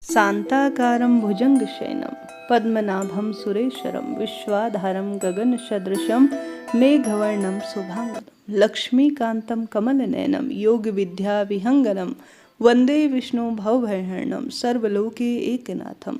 शांताकारं भुजंगशयनं पद्मनाभं सुरेशरं विश्वाधारं गगनसदृशं मेघवर्णं शुभांगं लक्ष्मीकान्तं कमलनयनं योगविद्याविहंगनं वंदे विष्णु भवभयहरणं सर्वलोके एकनाथम।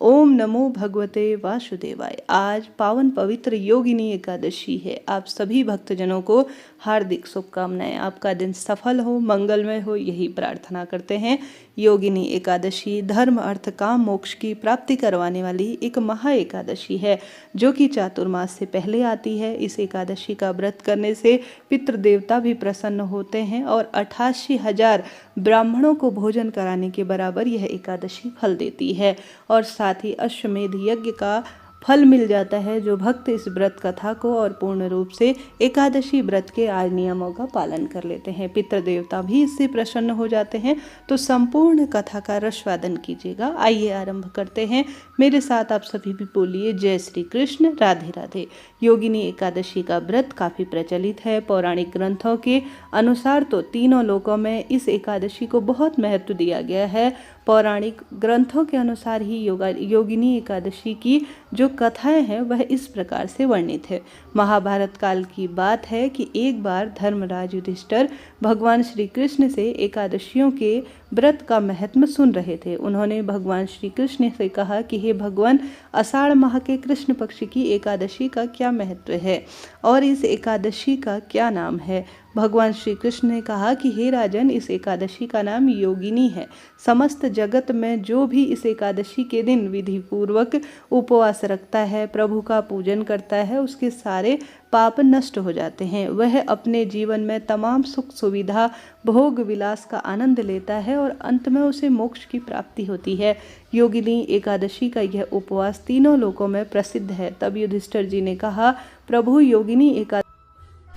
ओम नमो भगवते वासुदेवाय। आज पावन पवित्र योगिनी एकादशी है। आप सभी भक्तजनों को हार्दिक शुभकामनाएं। आपका दिन सफल हो, मंगलमय हो, यही प्रार्थना करते हैं। योगिनी एकादशी धर्म अर्थ काम मोक्ष की प्राप्ति करवाने वाली एक महा एकादशी है, जो कि चातुर्मास से पहले आती है। इस एकादशी का व्रत करने से पितृदेवता भी प्रसन्न होते हैं और 88,000 ब्राह्मणों को भोजन कराने के बराबर यह एकादशी फल देती है। और साथ ही अश्वमेध यज्ञ का फल मिल जाता है, जो भक्त इस व्रत कथा को और पूर्ण रूप से एकादशी व्रत के आज नियमों का पालन कर लेते हैं। पितृदेवता भी इससे प्रसन्न हो जाते हैं। तो संपूर्ण कथा का रसवादन कीजिएगा। आइए आरंभ करते हैं। मेरे साथ आप सभी भी बोलिए जय श्री कृष्ण, राधे राधे। योगिनी एकादशी का व्रत काफ़ी प्रचलित है। पौराणिक ग्रंथों के अनुसार तो तीनों लोकों में इस एकादशी को बहुत महत्व दिया गया है। पौराणिक ग्रंथों के अनुसार ही योगिनी एकादशी की जो कथाएं हैं वह इस प्रकार से वर्णित है। महाभारत काल की बात है कि एक बार धर्मराज युधिष्ठिर भगवान श्री कृष्ण से एकादशियों के व्रत का महत्व सुन रहे थे। उन्होंने भगवान श्री कृष्ण से कहा कि हे भगवान, आषाढ़ माह के कृष्ण पक्ष की एकादशी का क्या महत्व है और इस एकादशी का क्या नाम है। भगवान श्री कृष्ण ने कहा कि हे राजन, इस एकादशी का नाम योगिनी है। समस्त जगत में जो भी इस एकादशी के दिन विधि पूर्वक उपवास रखता है, प्रभु का पूजन करता है, उसके सारे पाप नष्ट हो जाते हैं। वह अपने जीवन में तमाम सुख सुविधा भोग विलास का आनंद लेता है और अंत में उसे मोक्ष की प्राप्ति होती है। योगिनी एकादशी का यह उपवास तीनों लोकों में प्रसिद्ध है। तब युधिष्ठिर जी ने कहा, प्रभु, योगिनी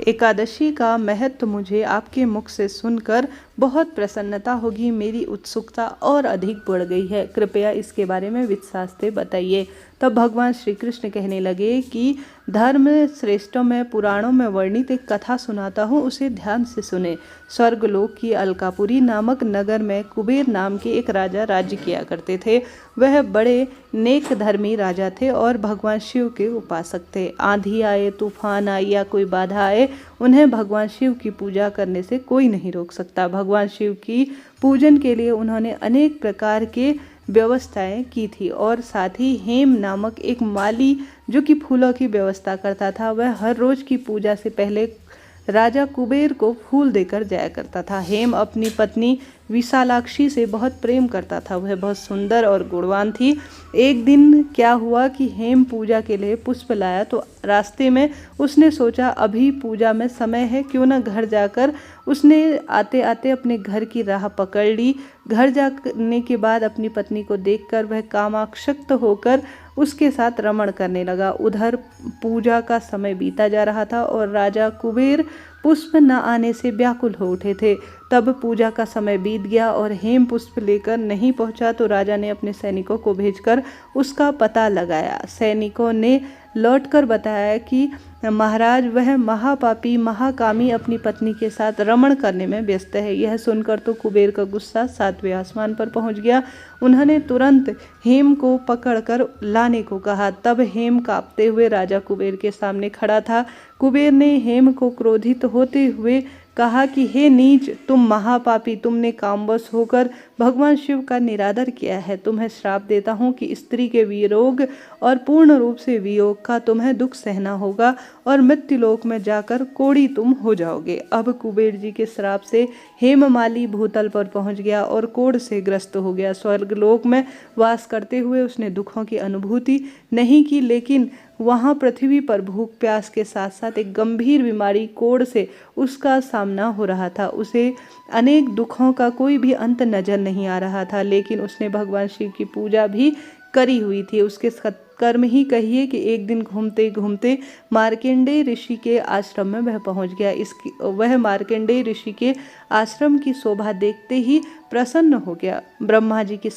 एकादशी का महत्व मुझे आपके मुख से सुनकर बहुत प्रसन्नता होगी। मेरी उत्सुकता और अधिक बढ़ गई है। कृपया इसके बारे में विस्तार से बताइए। तब भगवान श्री कृष्ण कहने लगे कि धर्म श्रेष्ठों में पुराणों में वर्णित एक कथा सुनाता हूँ, उसे ध्यान से सुने। स्वर्गलोक की अलकापुरी नामक नगर में कुबेर नाम के एक राजा राज्य किया करते थे। वह बड़े नेक धर्मी राजा थे और भगवान शिव के उपासक थे। आंधी आए, तूफान आए या कोई बाधा आए, उन्हें भगवान शिव की पूजा करने से कोई नहीं रोक सकता। भगवान शिव की पूजन के लिए उन्होंने अनेक प्रकार के व्यवस्थाएं की थी और साथ ही हेम नामक एक माली, जो कि फूलों की व्यवस्था करता था, वह हर रोज की पूजा से पहले राजा कुबेर को फूल देकर जाया करता था। हेम अपनी पत्नी विशालाक्षी से बहुत प्रेम करता था। वह बहुत सुंदर और गुणवान थी। एक दिन क्या हुआ कि हेम पूजा के लिए पुष्प लाया, तो रास्ते में उसने सोचा अभी पूजा में समय है, क्यों ना घर जाकर। उसने आते आते अपने घर की राह पकड़ ली। घर जाने के बाद अपनी पत्नी को देखकर वह कामाक्षक्त होकर उसके साथ रमण करने लगा। उधर पूजा का समय बीता जा रहा था और राजा कुबेर पुष्प न आने से व्याकुल हो उठे थे। तब पूजा का समय बीत गया और हेम पुष्प लेकर नहीं पहुंचा, तो राजा ने अपने सैनिकों को भेजकर उसका पता लगाया। सैनिकों ने लौटकर बताया कि महाराज, वह महापापी महाकामी अपनी पत्नी के साथ रमण करने में व्यस्त है। यह सुनकर तो कुबेर का गुस्सा 7वें आसमान पर पहुंच गया। उन्होंने तुरंत हेम को पकड़कर लाने को कहा। तब हेम कांपते हुए राजा कुबेर के सामने खड़ा था। कुबेर ने हेम को क्रोधित होते हुए कहा कि हे नीच, तुम महापापी, तुमने कामवश होकर भगवान शिव का निरादर किया है। तुम्हें श्राप देता हूँ कि स्त्री के वियोग और पूर्ण रूप से वियोग का तुम्हें दुख सहना होगा और मृत्युलोक में जाकर कोढ़ी तुम हो जाओगे। अब कुबेर जी के श्राप से हेममाली भूतल पर पहुंच गया और कोढ़ से ग्रस्त हो गया। स्वर्गलोक में वास करते हुए उसने दुखों की अनुभूति नहीं की, लेकिन वहाँ पृथ्वी पर भूख प्यास के साथ साथ एक गंभीर बीमारी कोढ़ से उसका सामना हो रहा था। उसे अनेक दुखों का कोई भी अंत नजर नहीं आ रहा था, लेकिन उसने भगवान शिव की पूजा भी करी हुई थी। उसके कर्म ही कहिए कि एक दिन घूमते घूमते मार्कंडेय ऋषि के आश्रम में वह पहुंच गया। वह मार्कंडेय ऋषि के आश्रम की शोभा देखते ही प्रसन्न हो गया। ब्रह्मा जी के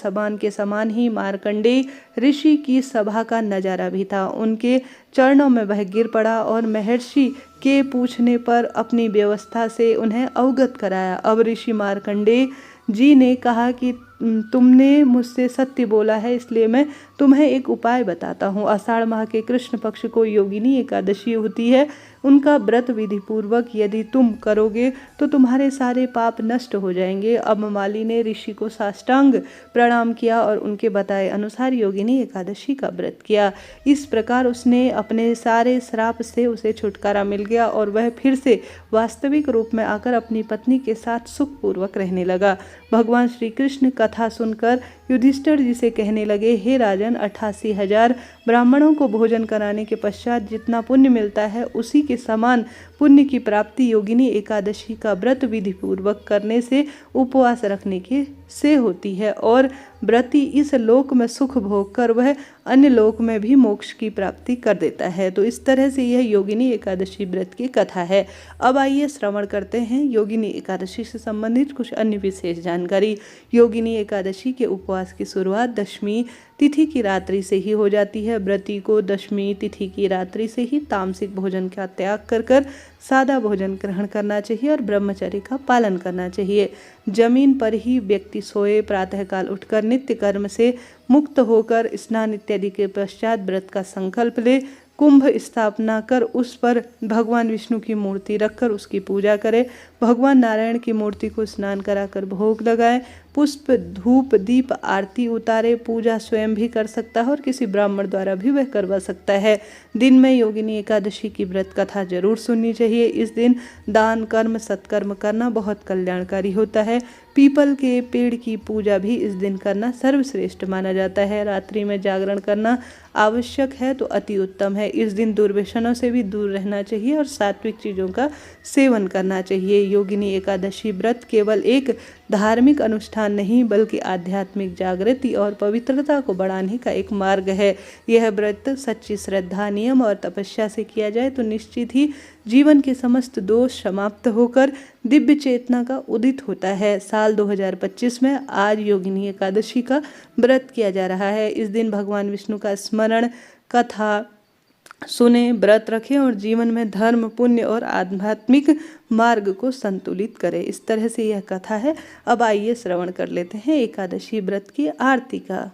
समान ही मार्कंडेय ऋषि की सभा का नजारा भी था। उनके चरणों में वह गिर पड़ा और महर्षि के पूछने पर अपनी व्यवस्था से उन्हें अवगत कराया। अब ऋषि मार्कंडेय जी ने कहा कि तुमने मुझसे सत्य बोला है, इसलिए मैं तुम्हें एक उपाय बताता हूँ। आषाढ़ माह के कृष्ण पक्ष को योगिनी एकादशी होती है। उनका व्रत विधि पूर्वक यदि तुम करोगे तो तुम्हारे सारे पाप नष्ट हो जाएंगे। अब माली ने ऋषि को साष्टांग प्रणाम किया और उनके बताए अनुसार योगिनी एकादशी का व्रत किया। इस प्रकार उसने अपने सारे श्राप से उसे छुटकारा मिल गया और वह फिर से वास्तविक रूप में आकर अपनी पत्नी के साथ सुखपूर्वक रहने लगा। भगवान श्री कृष्ण कथा सुनकर युधिष्ठिर जी से कहने लगे, हे राजन, 88,000 ब्राह्मणों को भोजन कराने के पश्चात जितना पुण्य मिलता है उसी के समान पुण्य की प्राप्ति योगिनी एकादशी का व्रत विधि पूर्वक करने से, उपवास रखने के से होती है। और व्रती इस लोक में सुख भोग कर वह अन्य लोक में भी मोक्ष की प्राप्ति कर देता है। तो इस तरह से यह योगिनी एकादशी व्रत की कथा है। अब आइए श्रवण करते हैं योगिनी एकादशी से संबंधित कुछ अन्य विशेष जानकारी। योगिनी एकादशी के उपवास की शुरुआत दशमी तिथि की रात्रि से ही हो जाती है। व्रती को दशमी तिथि की रात्रि से ही तामसिक भोजन का त्याग कर सादा भोजन ग्रहण करना चाहिए और ब्रह्मचर्य का पालन करना चाहिए। जमीन पर ही व्यक्ति सोए, प्रातःकाल उठकर नित्य कर्म से मुक्त होकर स्नान इत्यादि के पश्चात व्रत का संकल्प ले, कुंभ स्थापना कर उस पर भगवान विष्णु की मूर्ति रखकर उसकी पूजा करे, भगवान नारायण की मूर्ति को स्नान कराकर भोग लगाए, पुष्प धूप दीप आरती उतारे, पूजा स्वयं भी कर सकता है और किसी ब्राह्मण द्वारा भी वह करवा सकता है। दिन में योगिनी एकादशी की व्रत कथा जरूर सुननी चाहिए। इस दिन दान कर्म सत्कर्म करना बहुत कल्याणकारी होता है। पीपल के पेड़ की पूजा भी इस दिन करना सर्वश्रेष्ठ माना जाता है। रात्रि में जागरण करना आवश्यक है तो अति उत्तम है। इस दिन दुर्व्यसनों से भी दूर रहना चाहिए और सात्विक चीज़ों का सेवन करना चाहिए। योगिनी एकादशी व्रत केवल एक धार्मिक अनुष्ठान नहीं बल्कि आध्यात्मिक जागृति और पवित्रता को बढ़ाने का एक मार्ग है। यह व्रत सच्ची श्रद्धा, नियम और तपस्या से किया जाए तो निश्चित ही जीवन के समस्त दोष समाप्त होकर दिव्य चेतना का उदित होता है। साल 2025 में आज योगिनी एकादशी का व्रत किया जा रहा है। इस दिन भगवान विष्णु का स्मरण, कथा सुने, व्रत रखें और जीवन में धर्म, पुण्य और आध्यात्मिक मार्ग को संतुलित करें। इस तरह से यह कथा है। अब आइए श्रवण कर लेते हैं एकादशी व्रत की आरती का।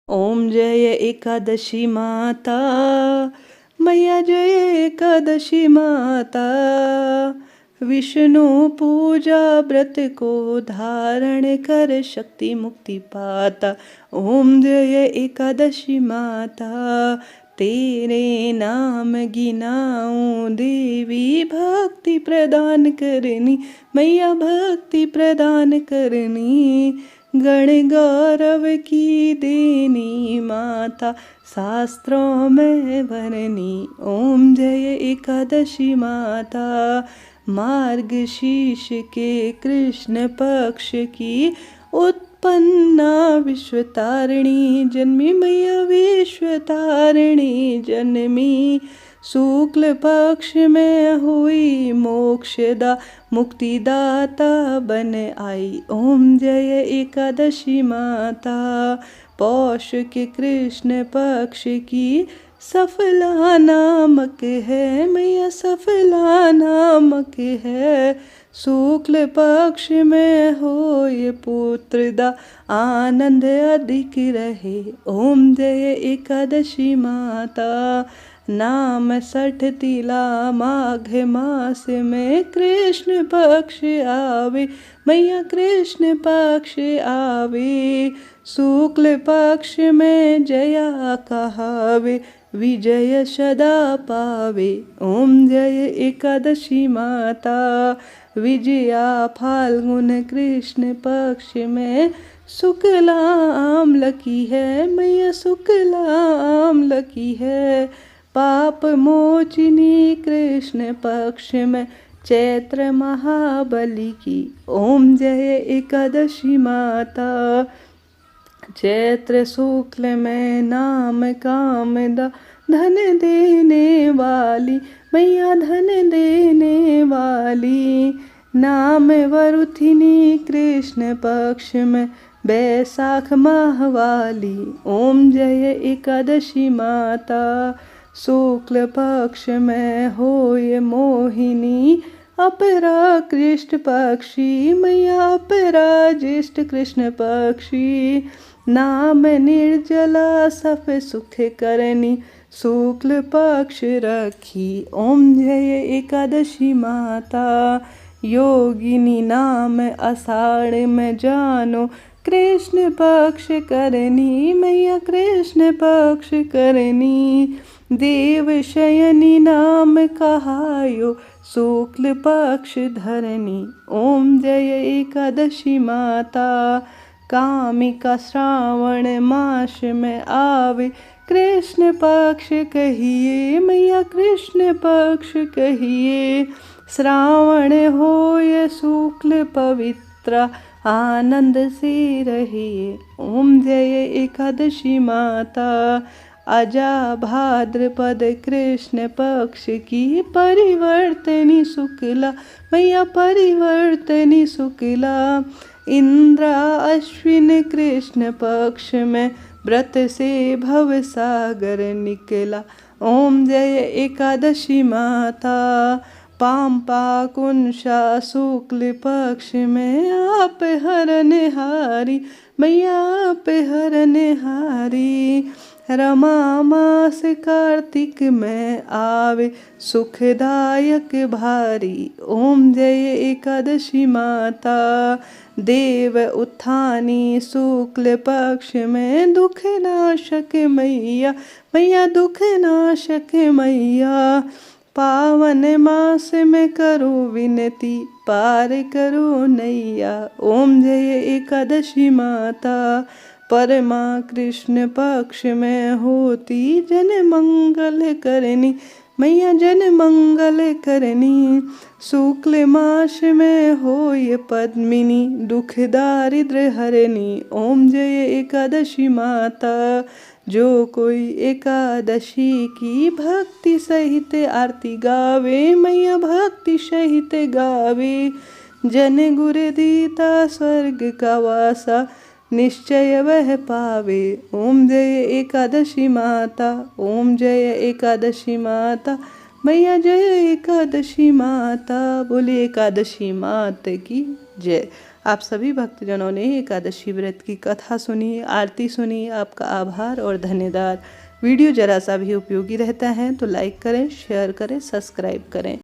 ओम जय एकादशी माता, मैया जय एकादशी माता, विष्णु पूजा व्रत को धारण कर शक्ति मुक्ति पाता। ओम जय एकादशी माता, तेरे नाम गिनाऊं देवी, भक्ति प्रदान करनी मैया, भक्ति प्रदान करनी, गण गौरव की देनी माता, शास्त्रों में भरनी। ओम जय एकादशी माता, मार्गशीर्ष के कृष्ण पक्ष की उत्पन्ना विश्वतारिणी जन्मी मैया, विश्वतारिणी जन्मी, शुक्ल पक्ष में हुई मोक्षदा, मुक्तिदाता बन आई। ओम जय एकादशी माता, पौष के कृष्ण पक्ष की सफला नामक है मैया, सफला नामक है, शुक्ल पक्ष में हो ये पुत्रदा, आनंद अधिक रहे। ओम जय एकादशी माता, नाम 60 तिला माघ मास में कृष्ण पक्ष आवे मैया, कृष्ण पक्ष आवे, शुक्ल पक्ष में जया कहावे, विजय सदा पावे। ओम जय एकादशी माता, विजया फाल्गुन कृष्ण पक्ष में शुक्ला आम्ल की है मैया, शुक्ला आम्ल की है, पाप मोचिनी कृष्ण पक्ष में चैत्र महाबली की। ओम जय एकादशी माता, चैत्र शुक्ल में नाम कामदा, धन देने वाली मैया, धन देने वाली, नाम वरुथिनी कृष्ण पक्ष में बैसाख माह वाली। ओम जय एकादशी माता, शुक्ल पक्ष में हो ये मोहिनी, अपरा कृष्ण पक्षी मैया अपरा ज्येष्ठ कृष्ण पक्षी। नाम निर्जला सफ सुख करनी शुक्ल पक्ष रखी। ओम जय एकादशी माता योगिनी नाम आषाढ़ में जानो। कृष्ण पक्ष करनी मैया कृष्ण पक्ष करनी। देव शयनी नाम कहायो शुक्ल पक्ष धरनी। ओम जय एकादशी माता कामिका श्रावण मास में आवे। कृष्ण पक्ष कहिए मैया कृष्ण पक्ष कहिए। श्रावण होय शुक्ल पवित्र आनंद से रहिए। ओम जय एकादशी माता अजा भाद्रपद कृष्ण पक्ष की परिवर्तनी शुक्ला मैया परिवर्तनी शुक्ला। इंद्रा अश्विन कृष्ण पक्ष में व्रत से भव सागर निकला। ओम जय एकादशी माता पाम्पा कुंशा शुक्ल पक्ष में आप हरनहारी मैया आप हरनहारी। रमा मास कार्तिक में आवे सुखदायक भारी। ओम जय एकादशी माता देव उत्थानी शुक्ल पक्ष में दुख नाशक मैया मैया दुख नाशक मैया। पावन मास में करो विनती पार करो नैया। ओम जय एकादशी माता परमा कृष्ण पक्ष में होती जन मंगल करनी मैया जन मंगल करनी। शुक्ल मास में होय पद्मिनी दुख दारिद्र हरनी। ओम जय एकादशी माता जो कोई एकादशी की भक्ति सहित आरती गावे मैया भक्ति सहित गावे। जन गुर दीता स्वर्ग का वासा निश्चय वह पावे। ओम जय एकादशी माता ओम जय एकादशी माता मैया जय एकादशी माता। बोले एकादशी माता की जय। आप सभी भक्तजनों ने एकादशी व्रत की कथा सुनी, आरती सुनी, आपका आभार और धन्यवाद। वीडियो जरा सा भी उपयोगी रहता है तो लाइक करें, शेयर करें, सब्सक्राइब करें।